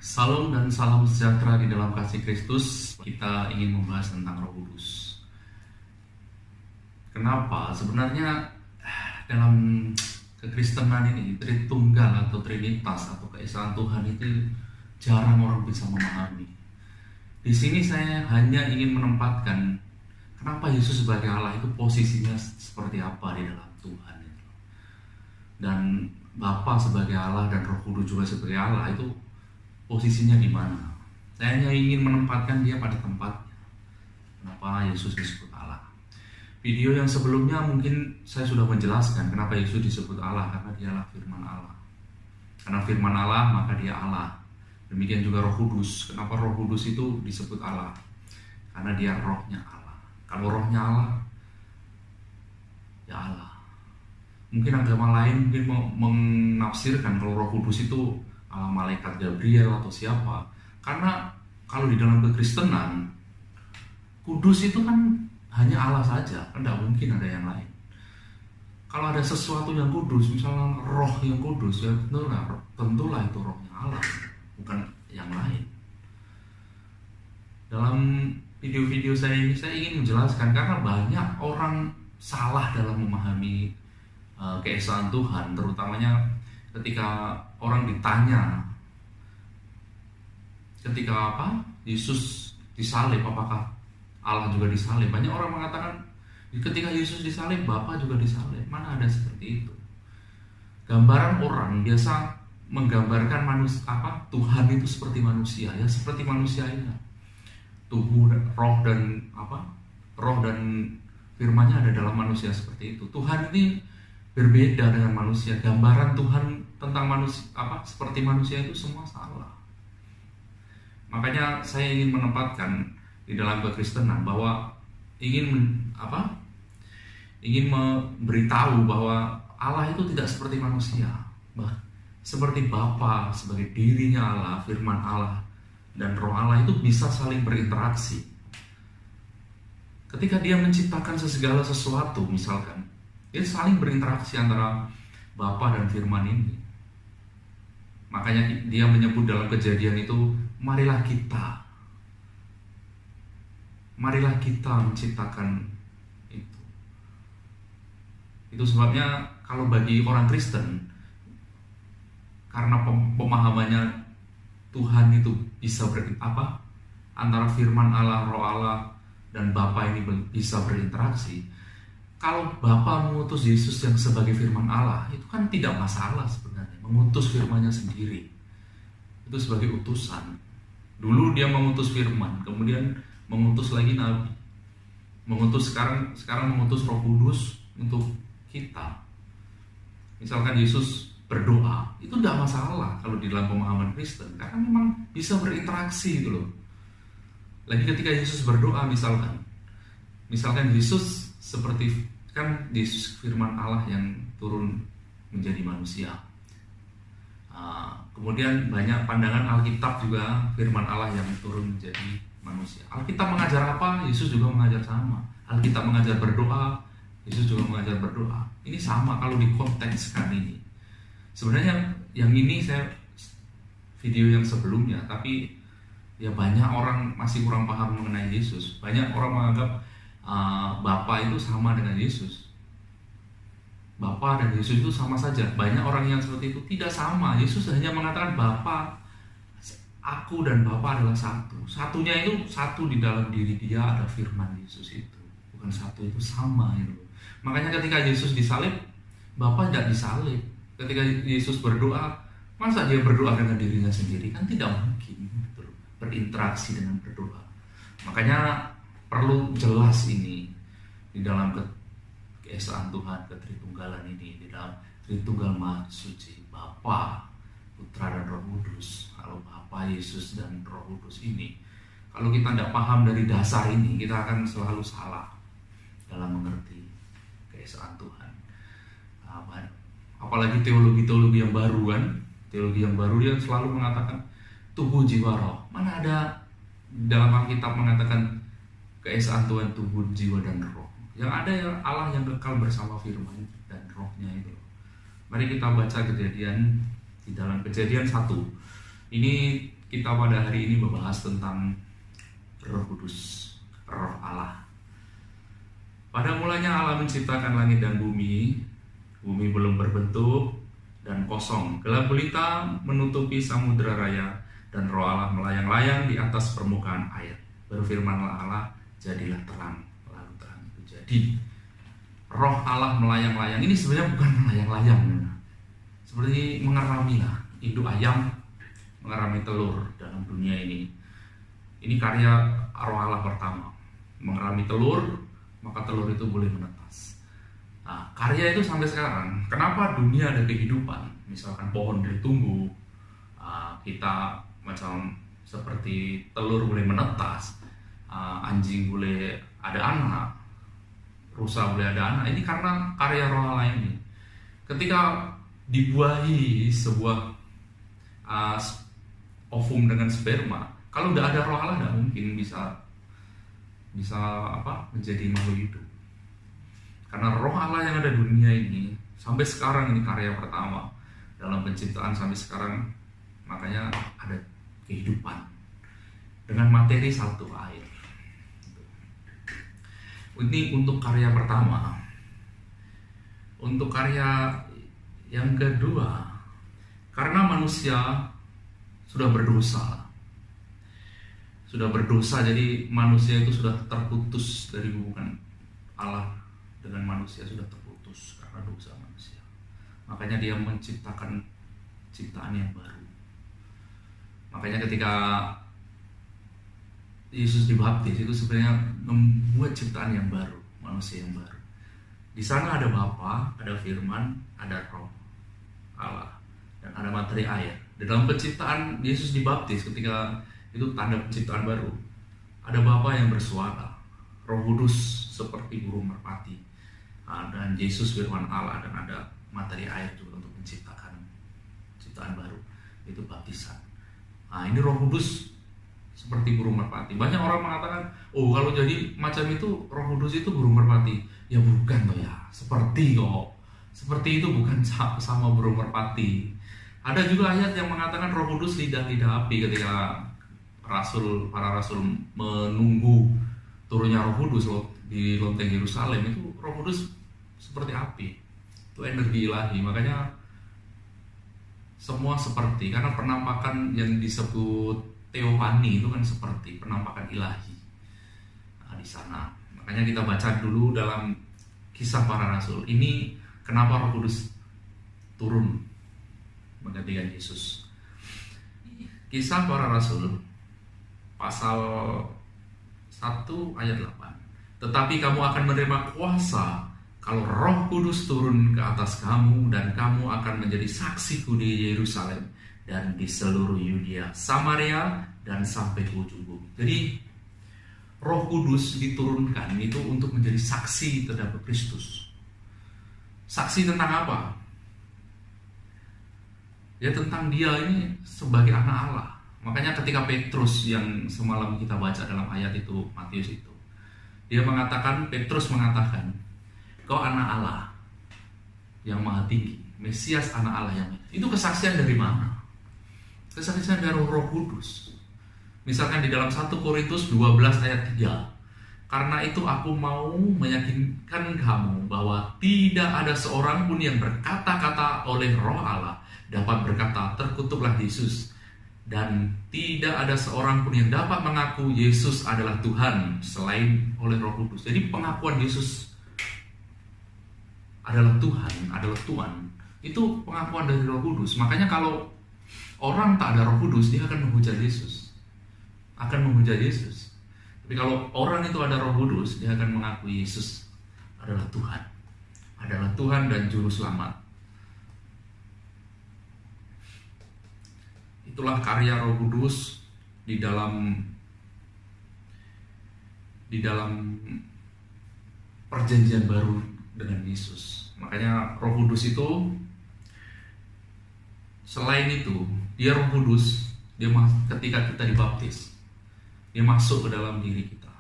Salam dan salam sejahtera di dalam kasih Kristus. Kita ingin membahas tentang Roh Kudus. Kenapa? Sebenarnya dalam kekristenan ini Tritunggal atau Trinitas atau keesaan Tuhan itu jarang orang bisa memahami. Di sini saya hanya ingin menempatkan kenapa Yesus sebagai Allah itu posisinya seperti apa di dalam Tuhan itu. Dan Bapa sebagai Allah dan Roh Kudus juga sebagai Allah itu posisinya di mana? Saya hanya ingin menempatkan dia pada tempatnya. Kenapa Yesus disebut Allah? Video yang sebelumnya mungkin saya sudah menjelaskan kenapa Yesus disebut Allah, karena dialah firman Allah. Karena firman Allah maka dia Allah. Demikian juga Roh Kudus. Kenapa Roh Kudus itu disebut Allah? Karena dia rohnya Allah. Kalau rohnya Allah, ya Allah. Mungkin agama lain mungkin menafsirkan kalau Roh Kudus itu malaikat Gabriel atau siapa. Karena kalau di dalam kekristenan, kudus itu kan hanya Allah saja, kan tidak mungkin ada yang lain. Kalau ada sesuatu yang kudus, misalnya roh yang kudus, ya tentulah itu rohnya Allah, bukan yang lain. Dalam video-video saya ini saya ingin menjelaskan karena banyak orang salah dalam memahami keesaan Tuhan, terutamanya ketika orang ditanya ketika Yesus disalib, apakah Allah juga disalib? Banyak orang mengatakan ketika Yesus disalib, Bapa juga disalib. Mana ada seperti itu? Gambaran orang biasa menggambarkan Tuhan itu seperti manusia, ya seperti manusianya. Tubuh, roh dan firman-Nya ada dalam manusia seperti itu. Tuhan ini berbeda dengan manusia. Gambaran Tuhan tentang manusia seperti manusia itu semua salah. Makanya saya ingin menempatkan di dalam kekristenan bahwa ingin memberitahu bahwa Allah itu tidak seperti manusia. Seperti Bapa sebagai dirinya Allah, firman Allah dan Roh Allah itu bisa saling berinteraksi. Ketika dia menciptakan segala sesuatu, misalkan dia saling berinteraksi antara Bapa dan firman ini. Makanya dia menyebut dalam Kejadian itu, marilah kita menciptakan itu. Itu sebabnya kalau bagi orang Kristen, karena pemahamannya Tuhan itu bisa antara firman Allah, Roh Allah dan Bapa ini bisa berinteraksi. Kalau Bapa mengutus Yesus yang sebagai firman Allah, itu kan tidak masalah sebenarnya. Mengutus firman-Nya sendiri, itu sebagai utusan. Dulu dia mengutus firman, kemudian mengutus lagi nabi, sekarang mengutus Roh Kudus untuk kita. Misalkan Yesus berdoa, itu tidak masalah kalau di dalam pemahaman Kristen, karena memang bisa berinteraksi gitu loh. Lagi ketika Yesus berdoa, misalkan Yesus seperti kan Yesus firman Allah yang turun menjadi manusia. Kemudian banyak pandangan Alkitab juga firman Allah yang turun menjadi manusia. Alkitab mengajar apa? Yesus juga mengajar sama. Alkitab mengajar berdoa, Yesus juga mengajar berdoa. Ini sama kalau dikontekskan ini. Sebenarnya yang ini saya video yang sebelumnya, tapi ya banyak orang masih kurang paham mengenai Yesus. Banyak orang menganggap Bapa itu sama dengan Yesus. Bapa dan Yesus itu sama saja. Banyak orang yang seperti itu. Tidak sama. Yesus hanya mengatakan Bapa, aku dan Bapa adalah satu. Satunya itu satu di dalam diri dia ada firman Yesus itu. Bukan satu itu sama itu. Makanya ketika Yesus disalib, Bapa tidak disalib. Ketika Yesus berdoa, masa dia berdoa dengan dirinya sendiri? Kan tidak mungkin gitu. Berinteraksi dengan berdoa. Makanya perlu jelas ini di dalam keesaan Tuhan, ketritunggalan ini, di dalam Tritunggal Maha Suci, Bapa, Putra dan Roh Kudus. Kalau Bapa, Yesus dan Roh Kudus ini, kalau kita tidak paham dari dasar ini, kita akan selalu salah dalam mengerti keesaan Tuhan. Apalagi teologi yang baru kan, teologi yang baru dia selalu mengatakan tubuh, jiwa, roh. Mana ada dalam Alkitab mengatakan keesaan Tuhan tubuh, jiwa dan roh? Yang ada ya Allah yang kekal bersama firman dan rohnya itu. Mari kita baca Kejadian di dalam Kejadian 1. Ini kita pada hari ini membahas tentang Roh Kudus, Roh Allah. Pada mulanya Allah menciptakan langit dan bumi. Bumi belum berbentuk dan kosong. Gelap gulita menutupi samudera raya, dan Roh Allah melayang-layang di atas permukaan air. Berfirmanlah Allah, jadilah terang. Lalu terang itu jadi. Roh Allah melayang-layang. Ini sebenarnya bukan melayang-layang, seperti mengerami lah, induk ayam mengerami telur dalam dunia ini. Ini karya Roh Allah pertama. Mengerami telur, maka telur itu boleh menetas. Nah, karya itu sampai sekarang. Kenapa dunia ada kehidupan? Misalkan pohon boleh tumbuh, kita macam seperti telur boleh menetas, anjing boleh ada anak, rusa boleh ada anak. Ini karena karya Roh Allah ini. Ketika dibuahi sebuah ovum dengan sperma, kalau udah ada Roh Allah, tidak mungkin bisa menjadi makhluk hidup. Karena Roh Allah yang ada di dunia ini sampai sekarang, ini karya pertama dalam penciptaan sampai sekarang, makanya ada kehidupan dengan materi satu, air. Ini untuk karya pertama. Untuk karya yang kedua, karena manusia sudah berdosa, jadi manusia itu sudah terputus dari hubungan Allah dengan manusia, sudah terputus karena dosa manusia. Makanya dia menciptakan ciptaan yang baru. Makanya ketika Yesus dibaptis itu sebenarnya membuat ciptaan yang baru, manusia yang baru. Di sana ada Bapa, ada Firman, ada Roh Allah, dan ada materi air. Di dalam penciptaan Yesus dibaptis, ketika itu tanda penciptaan baru. Ada Bapa yang bersuara, Roh Kudus seperti burung merpati, dan Yesus Firman Allah, dan ada materi air juga untuk menciptakan ciptaan baru, itu baptisan. Nah, ini Roh Kudus seperti burung merpati. Banyak orang mengatakan, oh kalau jadi macam itu Roh Kudus itu burung merpati. Ya bukan toh ya, seperti itu bukan sama burung merpati. Ada juga ayat yang mengatakan Roh Kudus lidah api. Ketika para rasul menunggu turunnya Roh Kudus di lonteng Yerusalem, itu Roh Kudus seperti api. Itu energi ilahi. Makanya semua seperti, karena penampakan yang disebut teofani itu kan seperti penampakan ilahi. Nah, di sana. Makanya kita baca dulu dalam Kisah Para Rasul. Ini kenapa Roh Kudus turun menggantikan Yesus. Kisah Para Rasul pasal 1 ayat 8. Tetapi kamu akan menerima kuasa kalau Roh Kudus turun ke atas kamu, dan kamu akan menjadi saksiku di Yerusalem dan di seluruh Yudea, Samaria, dan sampai ke ujung bumi. Jadi Roh Kudus diturunkan itu untuk menjadi saksi terhadap Kristus. Saksi tentang apa? Ya tentang dia ini sebagai anak Allah. Makanya ketika Petrus yang semalam kita baca dalam ayat itu, Matius itu, Petrus mengatakan, kau anak Allah yang maha tinggi, Mesias anak Allah yang itu. Kesaksian dari mana? Kesaksian dari Roh Kudus. Misalkan di dalam 1 Korintus 12 ayat 3, karena itu aku mau meyakinkan kamu bahwa tidak ada seorang pun yang berkata-kata oleh Roh Allah dapat berkata terkutuklah Yesus, dan tidak ada seorang pun yang dapat mengaku Yesus adalah Tuhan selain oleh Roh Kudus. Jadi pengakuan Yesus adalah Tuhan, adalah Tuhan, itu pengakuan dari Roh Kudus. Makanya kalau orang tak ada Roh Kudus, dia akan menghujat Yesus. Tapi kalau orang itu ada Roh Kudus, dia akan mengakui Yesus adalah Tuhan dan Juru Selamat. Itulah karya Roh Kudus di dalam perjanjian baru dengan Yesus. Makanya Roh Kudus itu, selain itu, dia Roh Kudus, dia ketika kita dibaptis, dia masuk ke dalam diri kita.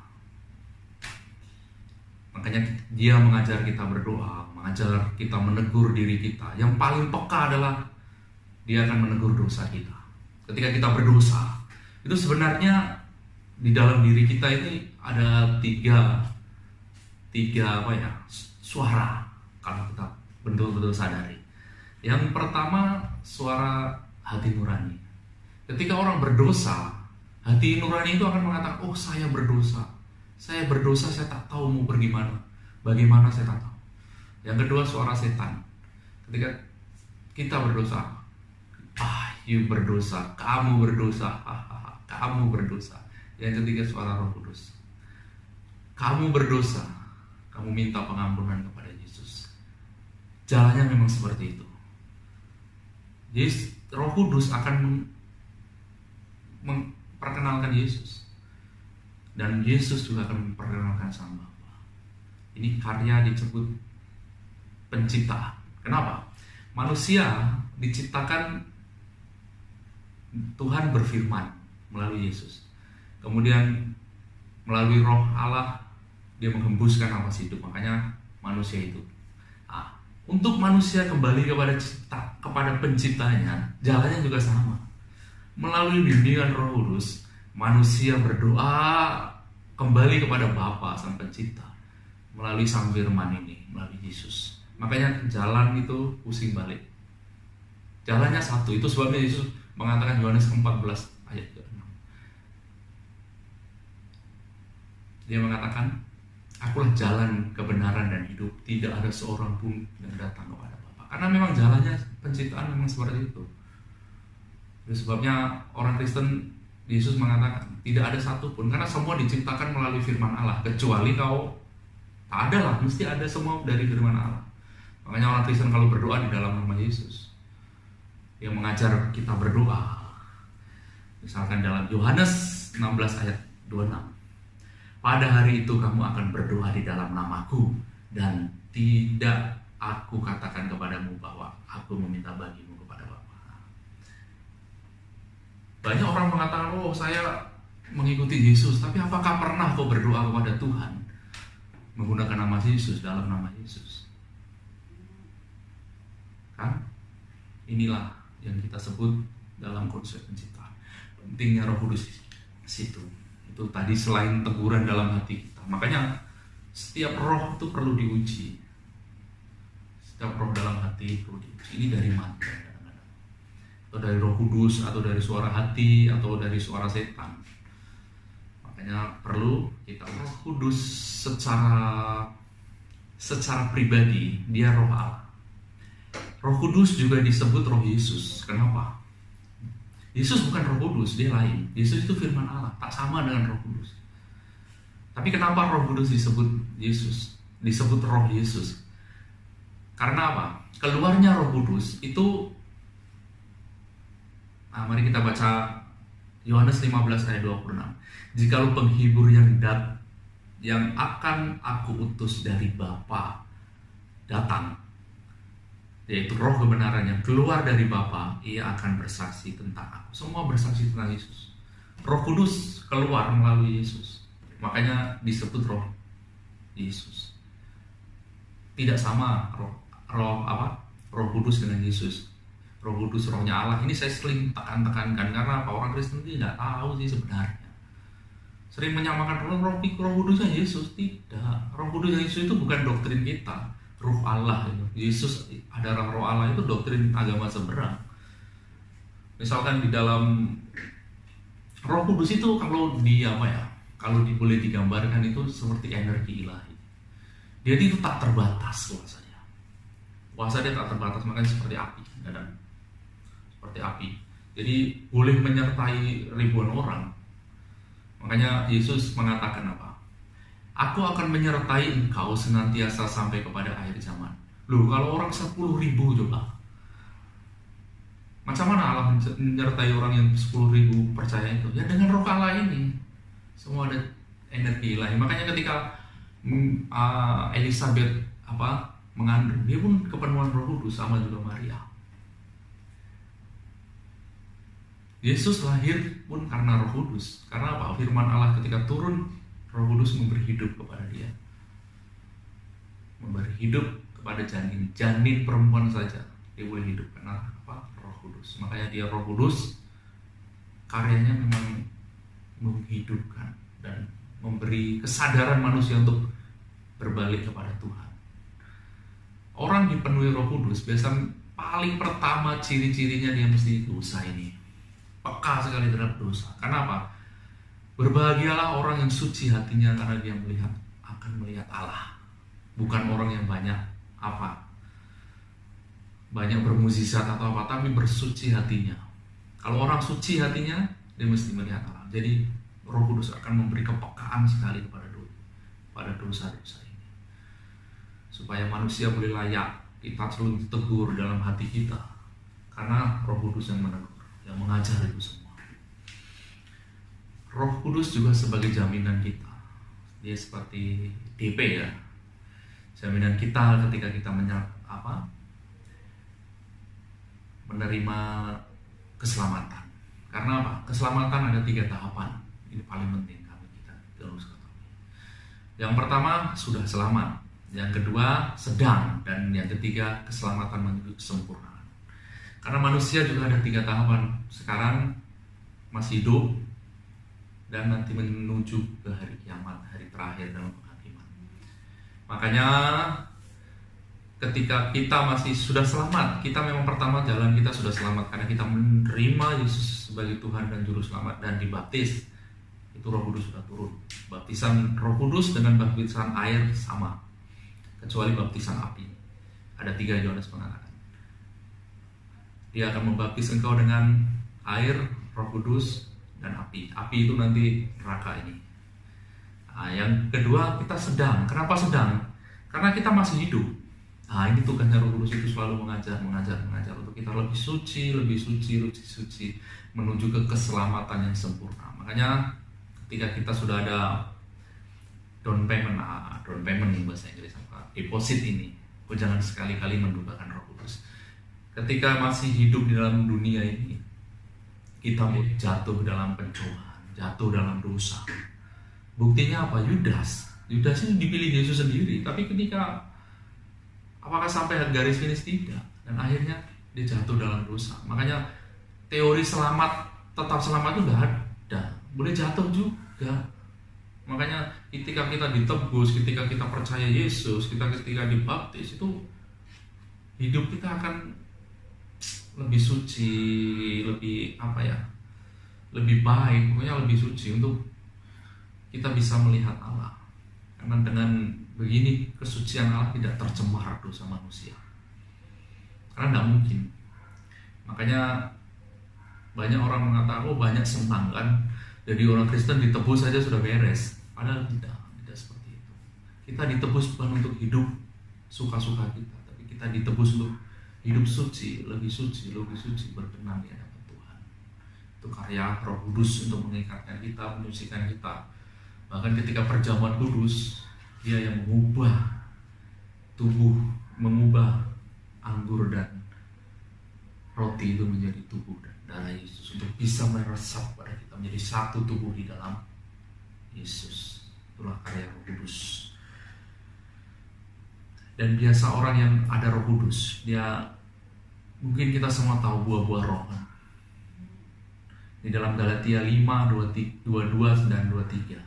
Makanya dia mengajar kita berdoa, mengajar kita menegur diri kita. Yang paling peka adalah dia akan menegur dosa kita. Ketika kita berdosa, Itu sebenarnya di dalam diri kita ini ada tiga suara, kalau kita betul-betul sadari. Yang pertama, suara hati nurani. Ketika orang berdosa, hati nurani itu akan mengatakan, oh saya berdosa, saya tak tahu mau bagaimana saya tak tahu. Yang kedua, suara setan. Ketika kita berdosa, you berdosa, kamu berdosa, kamu berdosa. Yang ketiga, suara Roh Kudus. Kamu berdosa, kamu minta pengampunan kepada Yesus. Jalannya memang seperti itu. Roh Kudus akan memperkenalkan Yesus, dan Yesus juga akan memperkenalkan Sang Bapa. Ini karya disebut penciptaan. Kenapa? Manusia diciptakan, Tuhan berfirman melalui Yesus. Kemudian melalui Roh Allah dia menghembuskan nafas hidup. Makanya manusia itu. Untuk manusia kembali kepada penciptanya, jalannya juga sama. Melalui bimbingan Roh Kudus, manusia berdoa kembali kepada Bapa Sang Pencipta melalui Sang Firman ini, melalui Yesus. Makanya jalan itu pusing balik. Jalannya satu. Itu sebabnya Yesus mengatakan Yohanes 14 ayat 6. Dia mengatakan, akulah jalan, kebenaran, dan hidup. Tidak ada seorang pun yang datang kepada Bapa. Karena memang jalannya penciptaan memang seperti itu. Itu sebabnya orang Kristen, Yesus mengatakan tidak ada satupun, karena semua diciptakan melalui firman Allah, kecuali kau tak ada lah, mesti ada semua dari firman Allah. Makanya orang Kristen kalau berdoa di dalam nama Yesus, yang mengajar kita berdoa. Misalkan dalam Yohanes 16 ayat 26, pada hari itu kamu akan berdoa di dalam namaku, dan tidak aku katakan kepadamu bahwa aku meminta bagimu kepada Bapa. Banyak orang mengatakan, oh saya mengikuti Yesus, tapi apakah pernah kau berdoa kepada Tuhan menggunakan nama Yesus, dalam nama Yesus? Kan? Inilah yang kita sebut dalam konsep penciptaan. Pentingnya Roh Kudus situ. Itu tadi selain teguran dalam hati kita. Makanya setiap roh itu perlu diuji. Setiap roh dalam hati perlu diuji. Ini dari mana? Atau dari Roh Kudus, atau dari suara hati, atau dari suara setan. Makanya perlu kita Roh Kudus secara pribadi, dia Roh Allah. Roh Kudus juga disebut Roh Yesus. Kenapa? Yesus bukan Roh Kudus, dia lain. Yesus itu firman Allah, tak sama dengan Roh Kudus. Tapi kenapa Roh Kudus disebut Yesus? Disebut Roh Yesus. Karena apa? Keluarnya Roh Kudus itu, mari kita baca Yohanes 15 ayat 26. Jikalau penghibur yang akan aku utus dari Bapa datang, yaitu Roh kebenaran yang keluar dari Bapa, ia akan bersaksi tentang aku. Semua bersaksi tentang Yesus. Roh Kudus keluar melalui Yesus. Makanya disebut Roh Yesus. Tidak sama Roh Kudus dengan Yesus. Roh Kudus rohnya Allah. Ini saya sering tekankan karena orang Kristen ini tidak tahu sih sebenarnya. Sering menyamakan Roh Kudusnya Yesus. Tidak. Roh Kudusnya Yesus itu bukan doktrin kita. Roh Allah itu. Yesus adalah Roh Allah, itu doktrin agama seberang. Misalkan di dalam Roh Kudus itu kalau boleh digambarkan itu seperti energi ilahi. Dia itu tak terbatas kuasanya. Kuasa dia tak terbatas, makanya seperti api, kan? Seperti api. Jadi boleh menyertai ribuan orang. Makanya Yesus mengatakan apa? Aku akan menyertai engkau senantiasa sampai kepada akhir zaman. Loh, kalau orang 10.000 coba. Macam mana Allah menyertai orang yang 10.000 percaya itu? Ya dengan Roh Allah ini. Semua ada energi ilahi. Makanya ketika Elizabeth mengandung, dia pun kepenuhan Roh Kudus sama juga Maria. Yesus lahir pun karena Roh Kudus. Karena apa? Firman Allah ketika turun, Roh Kudus memberi hidup kepada dia. Memberi hidup kepada janin perempuan saja dia boleh hidup karena apa? Roh Kudus. Makanya dia Roh Kudus, karyanya memang menghidupkan dan memberi kesadaran manusia untuk berbalik kepada Tuhan. Orang dipenuhi Roh Kudus biasanya paling pertama ciri-cirinya dia mesti dosa ini. Peka sekali terhadap dosa. Kenapa? Berbahagialah orang yang suci hatinya karena dia akan melihat Allah. Bukan orang yang banyak bermukjizat atau apa, tapi bersuci hatinya. Kalau orang suci hatinya, dia mesti melihat Allah. Jadi Roh Kudus akan memberi kepekaan sekali pada dosa-dosa ini, supaya manusia boleh layak kita selalu ditegur dalam hati kita, karena Roh Kudus yang menegur, yang mengajar itu semua. Roh Kudus juga sebagai jaminan kita. Dia seperti DP ya, jaminan kita ketika kita menerima keselamatan. Karena apa? Keselamatan ada 3 tahapan. Ini paling penting kita harus ketahui. Yang pertama, sudah selamat. Yang kedua, sedang. Dan yang ketiga, keselamatan menuju kesempurnaan. Karena manusia juga ada 3 tahapan. Sekarang masih hidup, dan nanti menuju ke hari kiamat, hari terakhir dalam penghakiman. Makanya ketika kita masih sudah selamat, kita memang pertama jalan kita sudah selamat karena kita menerima Yesus sebagai Tuhan dan Juru Selamat dan dibaptis. Itu Roh Kudus sudah turun. Baptisan Roh Kudus dengan baptisan air sama, kecuali baptisan api. Ada 3 Yohanes mengatakan, dia akan membaptis engkau dengan air, Roh Kudus, dan api. Api itu nanti neraka ini. Nah, yang kedua, kita sedang. Kenapa sedang? Karena kita masih hidup. Nah, ini tugasnya Roh Kudus itu selalu mengajar untuk kita lebih suci menuju ke keselamatan yang sempurna. Makanya ketika kita sudah ada down payment bahasa Inggris deposit ini, jangan sekali-kali mendukakan Roh Kudus. Ketika masih hidup di dalam dunia ini, kita mau jatuh dalam pencobaan, jatuh dalam dosa. Buktinya apa? Yudas ini dipilih Yesus sendiri, tapi ketika apakah sampai garis finish? Tidak. Dan akhirnya dia jatuh dalam dosa. Makanya teori tetap selamat itu tidak ada. Boleh jatuh juga. Makanya ketika kita ditebus, ketika kita percaya Yesus, ketika dibaptis, itu hidup kita akan lebih suci, lebih lebih baik, pokoknya lebih suci untuk kita bisa melihat Allah. Karena dengan begini kesucian Allah tidak tercemar dosa manusia. Karena tidak mungkin. Makanya banyak orang mengatakan, banyak senang kan, jadi orang Kristen ditebus saja sudah beres. Padahal tidak seperti itu. Kita ditebus bukan untuk hidup suka-suka kita, tapi kita ditebus untuk hidup suci, lebih suci berkenan di hadapan Tuhan. Itu karya Roh Kudus untuk mengikatkan kita, menyucikan kita. Bahkan ketika perjamuan kudus, dia yang mengubah tubuh, mengubah anggur dan roti itu menjadi tubuh dan darah Yesus, untuk bisa meresap pada kita menjadi satu tubuh di dalam Yesus. Itulah karya Roh Kudus. Dan biasa orang yang ada Roh Kudus, mungkin kita semua tahu buah-buah roh kan? Di dalam Galatia 5:22 dan 23.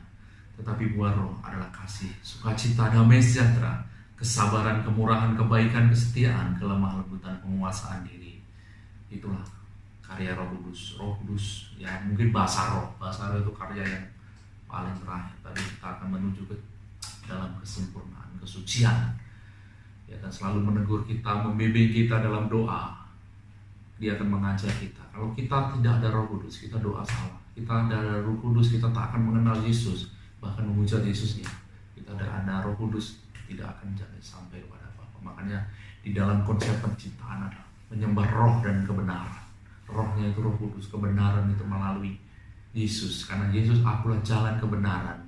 Tetapi buah roh adalah kasih, sukacita, damai sejahtera, kesabaran, kemurahan, kebaikan, kesetiaan, kelemah lembutan, penguasaan diri. Itulah karya Roh Kudus. Roh Kudus ya mungkin bahasa roh itu karya yang paling terakhir. Tapi kita akan menuju ke dalam kesempurnaan, kesucian. Dia akan selalu menegur kita, membimbing kita dalam doa. Dia akan mengajar kita. Kalau kita tidak ada Roh Kudus, kita doa salah. Kita tidak ada Roh Kudus, kita tak akan mengenal Yesus, bahkan menghujat Yesusnya. Kita tidak ada Roh Kudus, tidak akan sampai kepada apa-apa. Makanya di dalam konsep penciptaan ada menyembah roh dan kebenaran. Rohnya itu Roh Kudus, kebenaran itu melalui Yesus. Karena Yesus akulah jalan kebenaran.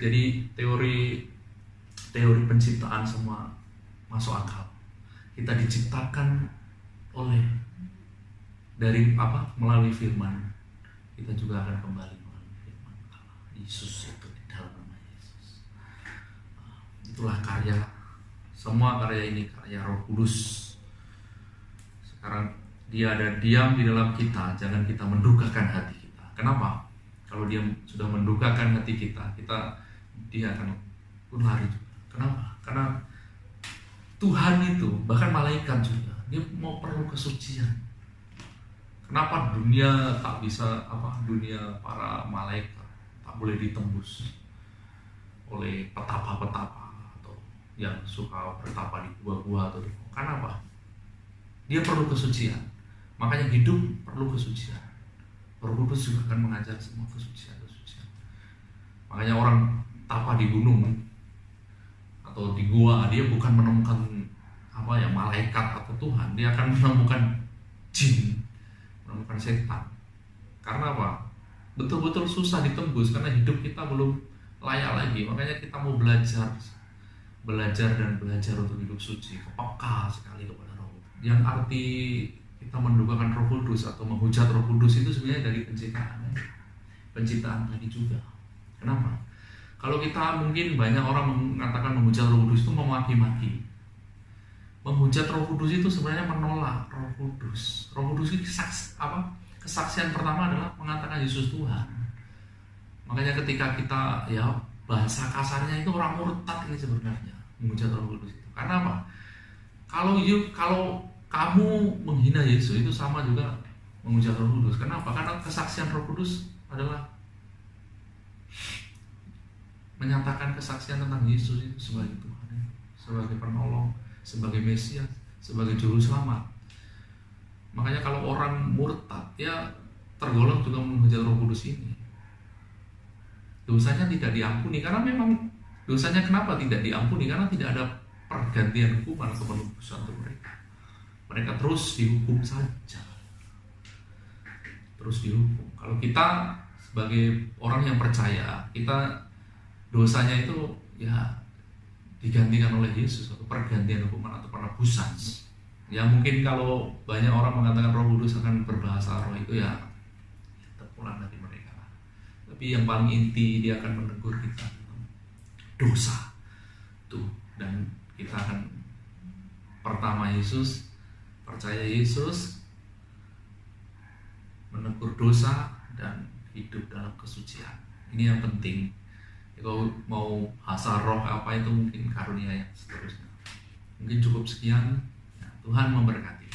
Jadi teori penciptaan semua masuk akal. Kita diciptakan melalui firman. Kita juga akan kembali melalui firman Allah. Yesus itu di dalam nama Yesus. Itulah semua karya ini karya Roh Kudus. Sekarang Dia ada diam di dalam kita, jangan kita mendukakan hati kita. Kenapa? Kalau dia sudah mendukakan hati kita, dia akan pun lari juga. Kenapa? Karena Tuhan itu, bahkan malaikat juga, dia mau perlu kesucian. Kenapa dunia tak bisa, dunia para malaikat tak boleh ditembus oleh petapa-petapa atau yang suka bertapa di gua-gua atau karena apa? Dia perlu kesucian. Makanya hidup perlu kesucian. Roh Kudus juga akan mengajar semua kesucian. Makanya orang tapa di gunung atau di gua, dia bukan menemukan malaikat atau Tuhan, dia akan menemukan jin, menemukan setan. Karena apa? Betul-betul susah ditembus karena hidup kita belum layak lagi. Makanya kita mau belajar dan belajar untuk hidup suci, peka sekali kepada Roh Kudus. Yang arti kita mendukakan Roh Kudus atau menghujat Roh Kudus itu sebenarnya dari penciptaan tadi juga. Kenapa? Kalau kita mungkin banyak orang mengatakan menghujat Roh Kudus itu memaki-maki. Menghujat Roh Kudus itu sebenarnya menolak Roh Kudus. Roh Kudus itu kesaksian pertama adalah mengatakan Yesus Tuhan. Makanya ketika kita bahasa kasarnya itu orang murtad ini sebenarnya menghujat Roh Kudus itu. Karena apa? Kalau kamu menghina Yesus itu sama juga menghujat Roh Kudus. Kenapa? Karena kesaksian Roh Kudus adalah menyatakan kesaksian tentang Yesus itu sebagai Tuhan, sebagai penolong, sebagai Mesias, sebagai juru selamat. Makanya kalau orang murtad, ya tergolong juga menghujat Roh Kudus ini. Dosanya tidak diampuni karena memang dosanya kenapa tidak diampuni? Karena tidak ada pergantian hukuman atau penebusan untuk mereka. Mereka terus dihukum saja. Terus dihukum. Kalau kita sebagai orang yang percaya, kita dosanya itu digantikan oleh Yesus atau pergantian hukuman atau penebusan. Ya mungkin kalau banyak orang mengatakan Roh Kudus akan berbahasa roh itu terpulang dari mereka. Tapi yang paling inti dia akan menegur kita dosa tuh, dan kita akan pertama percaya Yesus, menegur dosa dan hidup dalam kesucian. Ini yang penting. Kalau mau bahasa roh apa itu mungkin karunia yang seterusnya. Mungkin cukup sekian. Tuhan memberkati.